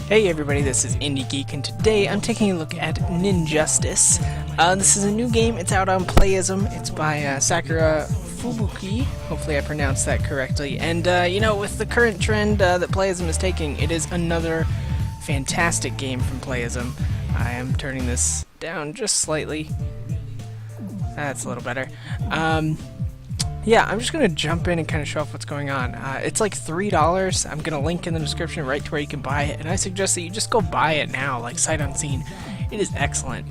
Hey everybody, this is IndieGeek, and today I'm taking a look at Ninjustice. This is a new game. It's out on Playism. It's by Sakura Fubuki. Hopefully I pronounced that correctly. And, you know, with the current trend that Playism is taking, it is another fantastic game from Playism. I am turning this down just slightly. That's a little better. Yeah, I'm just going to jump in and kind of show off what's going on. It's like $3. I'm going to link in the description right to where you can buy it, and I suggest that you just go buy it now, like sight unseen. It is excellent.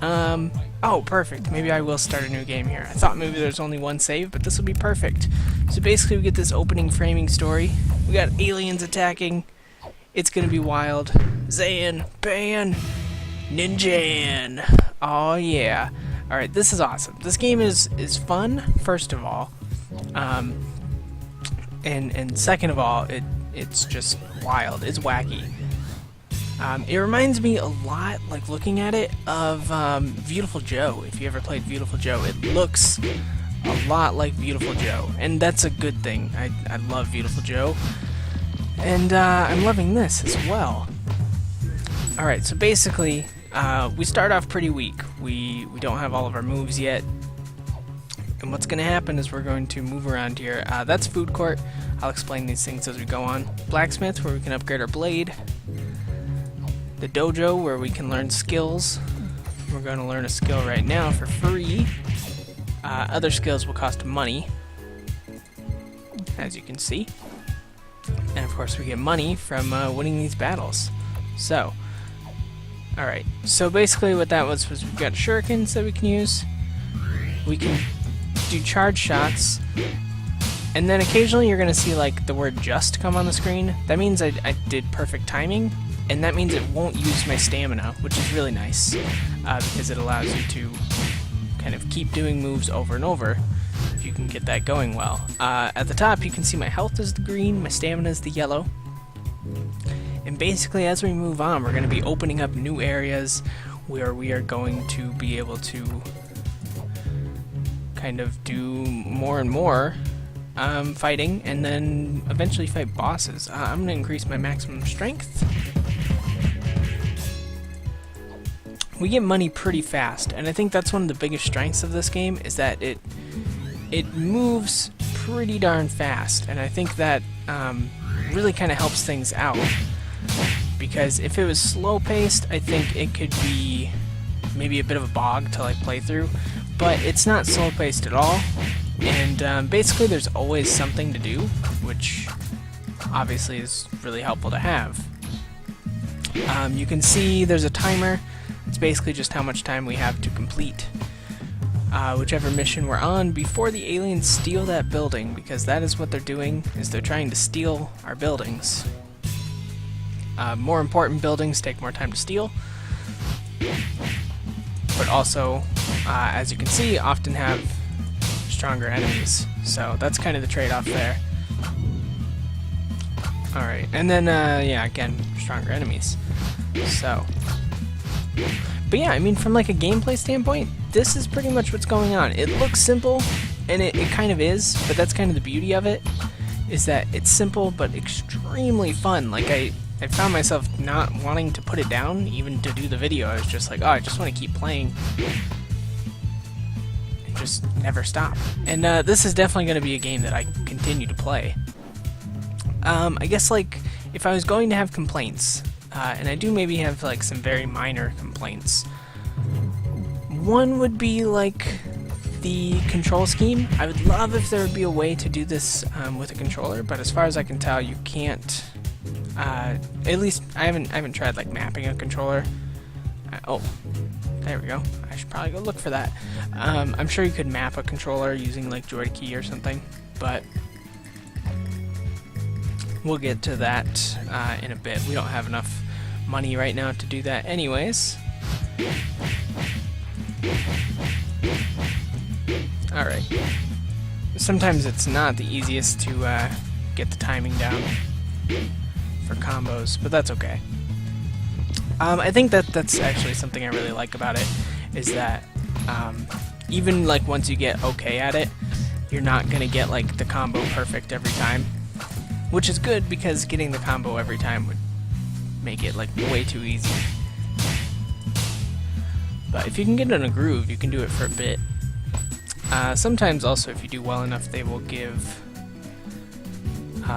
Oh, perfect. Maybe I will start a new game here. I thought maybe there's only one save, but this will be perfect. So basically we get this opening framing story. We got aliens attacking. It's going to be wild. Zayn, Ban, Ninjan. Oh yeah. Alright, this is awesome. This game is fun, first of all. And second of all, it's just wild. It's wacky. It reminds me a lot, like looking at it, of Beautiful Joe. If you ever played Beautiful Joe, it looks a lot like Beautiful Joe. And that's a good thing. I love Beautiful Joe. And I'm loving this as well. Alright, so basically, we start off pretty weak. We don't have all of our moves yet. And what's going to happen is we're going to move around here. That's food court. I'll explain these things as we go on. Blacksmith, where we can upgrade our blade. The dojo, where we can learn skills. We're going to learn a skill right now for free. Other skills will cost money, as you can see. And of course we get money from winning these battles. So, alright, so basically what that was we've got shurikens that we can use. We can do charge shots, and then occasionally you're going to see like the word just come on the screen. That means I did perfect timing, and that means it won't use my stamina, which is really nice, because it allows you to kind of keep doing moves over and over if you can get that going well. At the top you can see my health is the green, my stamina is the yellow. And basically as we move on, we're going to be opening up new areas where we are going to be able to kind of do more and more fighting, and then eventually fight bosses. I'm going to increase my maximum strength. We get money pretty fast, and I think that's one of the biggest strengths of this game, is that it moves pretty darn fast, and I think that really kind of helps things out. Because if it was slow-paced, I think it could be maybe a bit of a bog to like play through, but it's not slow-paced at all, and basically there's always something to do, which obviously is really helpful to have. You can see there's a timer. It's basically just how much time we have to complete whichever mission we're on before the aliens steal that building, because that is what they're doing, is they're trying to steal our buildings. More important buildings take more time to steal, but also, as you can see, often have stronger enemies. So that's kind of the trade-off there. Alright, and then, yeah, again, stronger enemies. So, but yeah, I mean, from like a gameplay standpoint, this is pretty much what's going on. It looks simple, and it kind of is, but that's kind of the beauty of it, is that it's simple but extremely fun. Like, I found myself not wanting to put it down, even to do the video. I was just like, oh, I just want to keep playing and just never stop. And this is definitely going to be a game that I continue to play. I guess, like, if I was going to have complaints, and I do maybe have like some very minor complaints, one would be like the control scheme. I would love if there would be a way to do this with a controller, but as far as I can tell, you can't. At least I haven't tried like mapping a controller. Oh, there we go. I should probably go look for that. I'm sure you could map a controller using like JoyKey or something, but we'll get to that in a bit. We don't have enough money right now to do that anyways. Alright. Sometimes it's not the easiest to get the timing down for combos, but that's okay. I think that's actually something I really like about it, is that even like once you get okay at it, you're not gonna get like the combo perfect every time, which is good because getting the combo every time would make it like way too easy. But if you can get in a groove, you can do it for a bit. Sometimes also, if you do well enough, they will give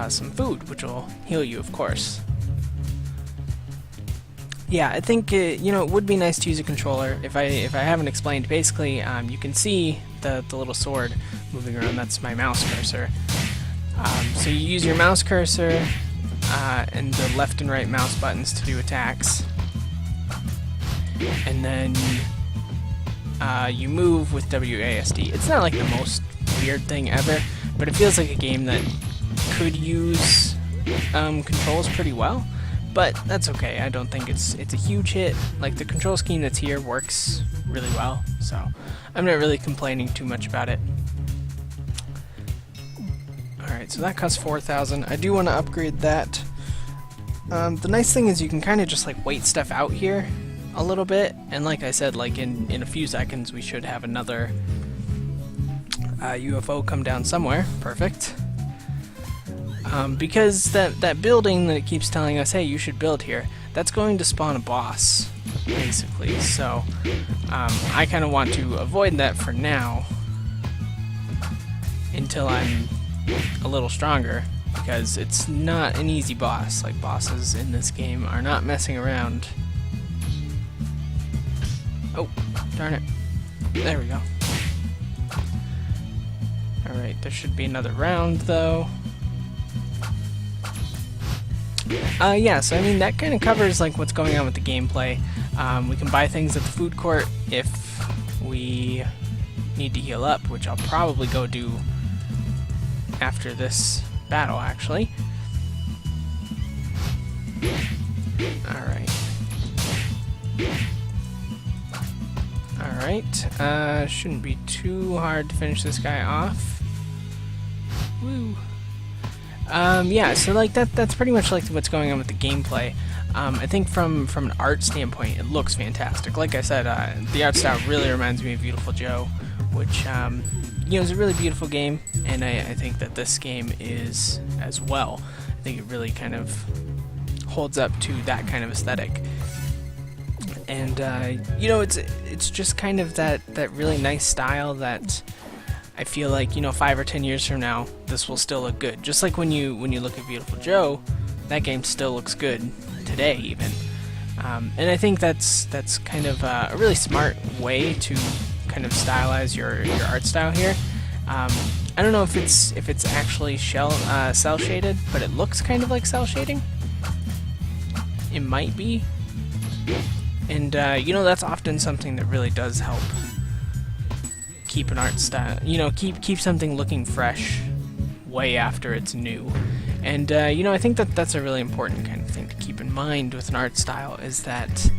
some food, which will heal you, of course. Yeah, I think you know, it would be nice to use a controller. If I haven't explained, basically you can see the little sword moving around. That's my mouse cursor. So you use your mouse cursor and the left and right mouse buttons to do attacks, and then you move with WASD. It's not like the most weird thing ever, but it feels like a game that could use controls pretty well. But that's okay. I don't think it's a huge hit. Like, the control scheme that's here works really well, so I'm not really complaining too much about it. Alright, so that costs 4,000. I do want to upgrade that. The nice thing is you can kind of just like wait stuff out here a little bit, and like I said, like in a few seconds we should have another UFO come down somewhere. Perfect. Because that building that it keeps telling us, hey, you should build here, that's going to spawn a boss, basically. So I kind of want to avoid that for now until I'm a little stronger, because it's not an easy boss. Like, bosses in this game are not messing around. Oh, darn it. There we go. Alright, there should be another round, though. Yeah, so I mean, that kind of covers like what's going on with the gameplay. We can buy things at the food court if we need to heal up, which I'll probably go do after this battle, actually. Alright. Alright, shouldn't be too hard to finish this guy off. Woo! Yeah, so like that's pretty much like what's going on with the gameplay. I think from an art standpoint, it looks fantastic. Like I said, the art style really reminds me of Beautiful Joe, which you know, is a really beautiful game, and I think that this game is as well. I think it really kind of holds up to that kind of aesthetic. And you know, it's just kind of that really nice style that I feel like, you know, 5 or 10 years from now, this will still look good. Just like when you look at Beautiful Joe, that game still looks good today, even. And I think that's kind of a really smart way to kind of stylize your art style here. I don't know if it's actually cell shaded, but it looks kind of like cell shading. It might be. And you know, that's often something that really does help keep an art style, you know, keep something looking fresh way after it's new. And you know, I think that's a really important kind of thing to keep in mind with an art style, is that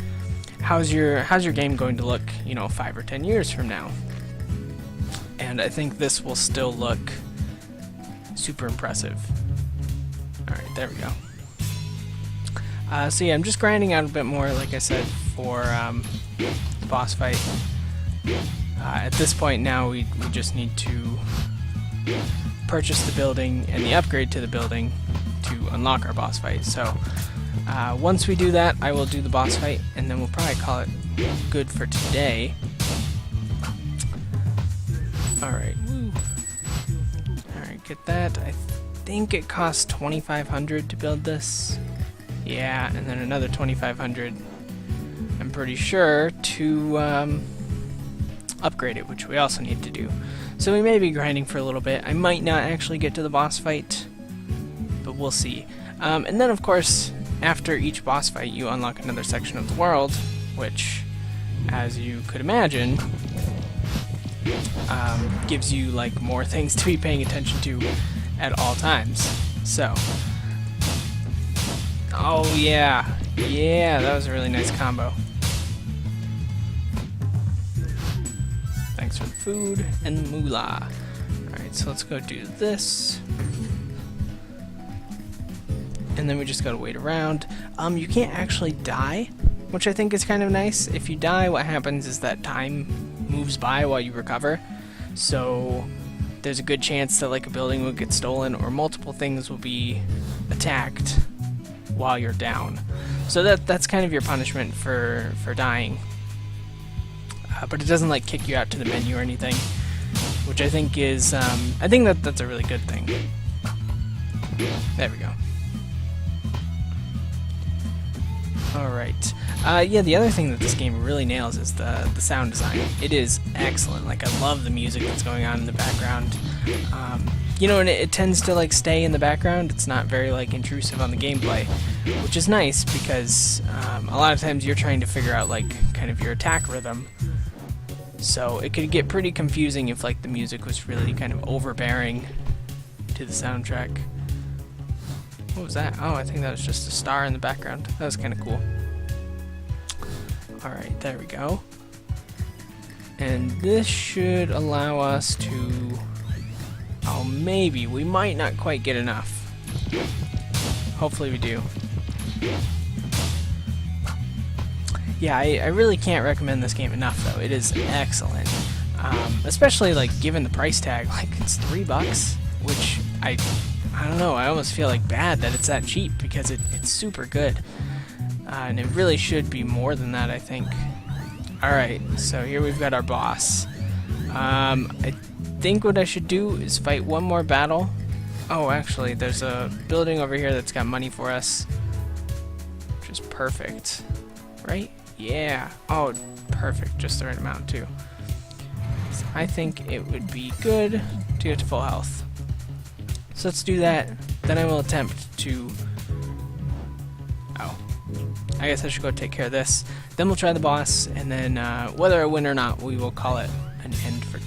how's your game going to look, you know, 5 or 10 years from now? And I think this will still look super impressive. Alright, there we go. So yeah, I'm just grinding out a bit more, like I said, for the boss fight. At this point now, we just need to purchase the building and the upgrade to the building to unlock our boss fight. So once we do that, I will do the boss fight, and then we'll probably call it good for today. Alright, woo. Alright, get that. I think it costs 2,500 to build this. Yeah, and then another 2,500, I'm pretty sure, to upgrade it, which we also need to do. So we may be grinding for a little bit. I might not actually get to the boss fight, but we'll see. And then, of course, after each boss fight, you unlock another section of the world, which, as you could imagine, gives you like more things to be paying attention to at all times. So, oh yeah, that was a really nice combo. Thanks for the food and the moolah. Alright, so let's go do this. And then we just gotta wait around. You can't actually die, which I think is kind of nice. If you die, what happens is that time moves by while you recover. So there's a good chance that like a building will get stolen, or multiple things will be attacked while you're down. So that's kind of your punishment for dying. But it doesn't like kick you out to the menu or anything, which I think is I think that's a really good thing. There we go. Alright. Yeah, the other thing that this game really nails is the sound design. It is excellent. Like, I love the music that's going on in the background. You know, and it tends to, like, stay in the background. It's not very, like, intrusive on the gameplay, which is nice because a lot of times you're trying to figure out, like, kind of your attack rhythm. So it could get pretty confusing if, like, the music was really kind of overbearing to the soundtrack. What was that? Oh, I think that was just a star in the background. That was kind of cool. Alright, there we go. And this should allow us to... Oh, maybe. We might not quite get enough. Hopefully we do. Yeah, I really can't recommend this game enough, though. It is excellent. Especially, like, given the price tag. Like, it's $3, which I don't know, I almost feel like bad that it's that cheap because it's super good. And it really should be more than that, I think. Alright, so here we've got our boss. I think what I should do is fight one more battle. Oh, actually, there's a building over here that's got money for us, which is perfect. Right? Yeah. Oh, perfect. Just the right amount, too. So I think it would be good to get to full health. So let's do that. Then I will attempt to... Oh. I guess I should go take care of this. Then we'll try the boss, and then whether I win or not, we will call it an end for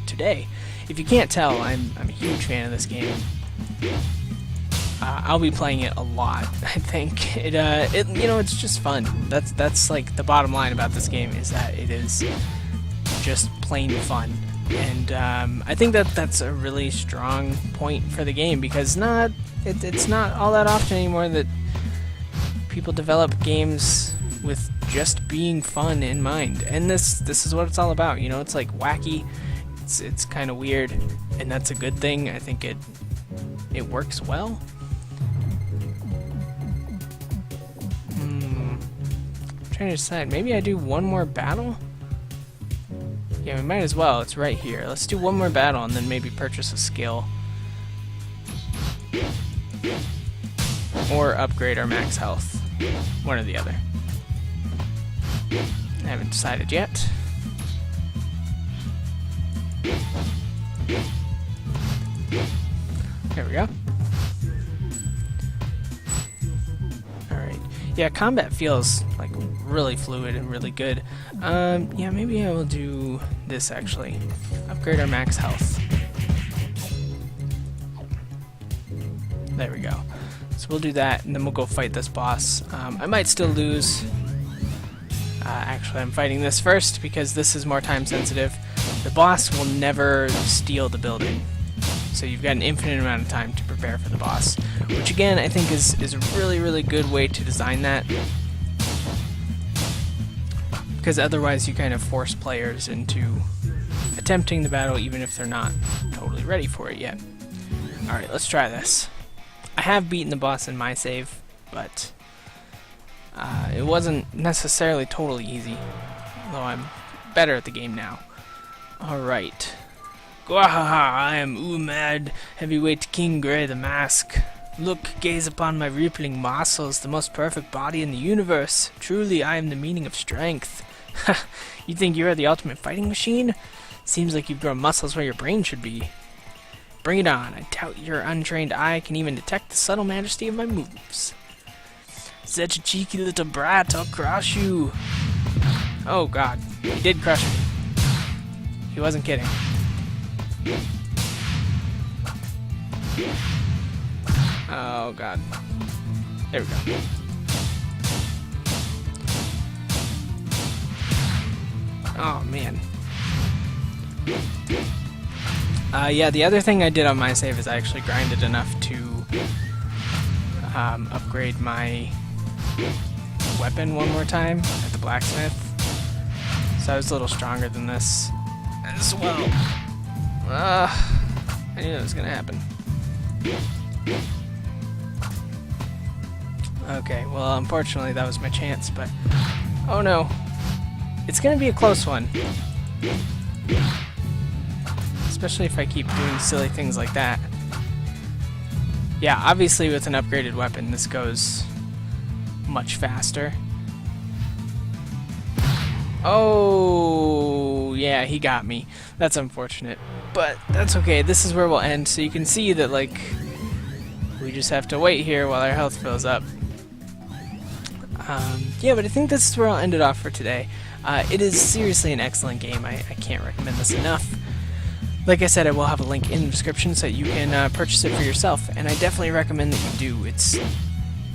today. If you can't tell, I'm a huge fan of this game. I'll be playing it a lot. I think it you know, it's just fun. That's like the bottom line about this game, is that it is just plain fun. And I think that's a really strong point for the game, because it's not all that often anymore that people develop games with just being fun in mind. And this is what it's all about. You know, it's like wacky. It's kind of weird, and that's a good thing. I think it works well. I'm trying to decide. Maybe I do one more battle. Yeah, we might as well. It's right here. Let's do one more battle and then maybe purchase a skill. Or upgrade our max health. One or the other. I haven't decided yet. There we go. Alright. Yeah, combat feels like really fluid and really good. Yeah, maybe I will do this actually. Upgrade our max health. There we go. So we'll do that, and then we'll go fight this boss. I might still lose. Actually, I'm fighting this first because this is more time sensitive. The boss will never steal the building, so you've got an infinite amount of time to prepare for the boss, which again I think is a really, really good way to design that, because otherwise you kind of force players into attempting the battle even if they're not totally ready for it yet. Alright, let's try this. I have beaten the boss in my save, but it wasn't necessarily totally easy, though I'm better at the game now. Alright. Gwahaha, I am Umad, heavyweight King Grey the Mask. Look, gaze upon my rippling muscles, the most perfect body in the universe. Truly, I am the meaning of strength. Ha! You think you are the ultimate fighting machine? Seems like you've grown muscles where your brain should be. Bring it on. I doubt your untrained eye can even detect the subtle majesty of my moves. Such a cheeky little brat, I'll crush you. Oh god, he did crush me. He wasn't kidding. Oh god. There we go. Oh man. Yeah, the other thing I did on my save is I actually grinded enough to upgrade my weapon one more time at the blacksmith. So I was a little stronger than this as well. I knew that was gonna happen. Okay, well, unfortunately that was my chance, but... Oh no. It's gonna be a close one. Especially if I keep doing silly things like that. Yeah, obviously with an upgraded weapon, this goes much faster. Oh, yeah, he got me. That's unfortunate. But that's okay, this is where we'll end, so you can see that, like, we just have to wait here while our health fills up. Yeah, but I think this is where I'll end it off for today. It is seriously an excellent game. I can't recommend this enough. Like I said, I will have a link in the description so that you can purchase it for yourself, and I definitely recommend that you do. It's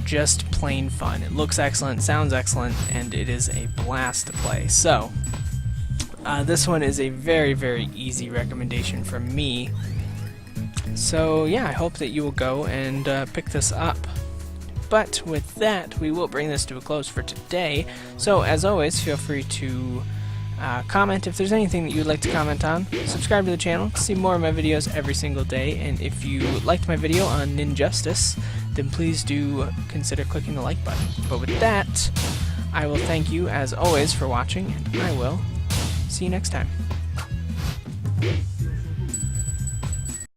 just plain fun. It looks excellent, sounds excellent, and it is a blast to play. So, this one is a very, very easy recommendation from me. So yeah, I hope that you will go and pick this up. But with that, we will bring this to a close for today. So as always, feel free to comment if there's anything that you'd like to comment on. Subscribe to the channel to see more of my videos every single day. And if you liked my video on Ninjustice, then please do consider clicking the like button. But with that, I will thank you as always for watching, and I will see you next time.